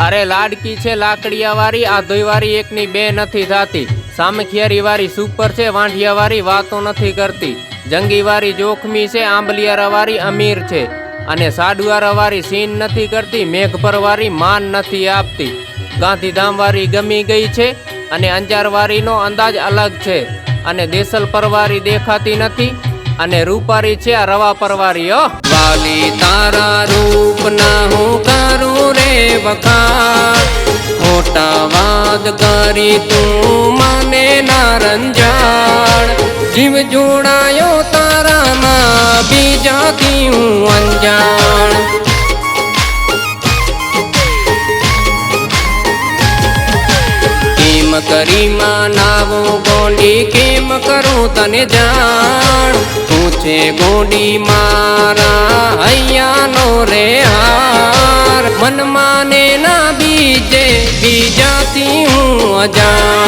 अरे लाडकी छे लाकड़िया वारी आधोई वारी एकनी बे नथी थाती। सामखियारी वारी सुपर छे वांढिया वारी वातो नथी करती। जंगी वारी जोखमी छे आंबलियारा वारी अमीर छे। अने साडुआरा वारी सीन नथी करती। मेघपर वारी मान नथी आपती। गांधीधाम वारी गमी गई छे अने अंजार वारी नो अंदाज अलग छे। अने देसल परवारी देखाती नथी अने रूपारी छे आ रवा परवारी। वाली तारा रूप ना हूँ करूँ रे वखार। खोटा वाद करी तू माने ना रंजाड़। जीव जोड़ायो तारा मां बीजाती हूँ अंजाण। केम करी मानावो गोंडी केम करूं तने जाण। पूछे गोंडी मारा हैयानो रे हार। मन माने ना बीजे बीजाती हूँ अजाण।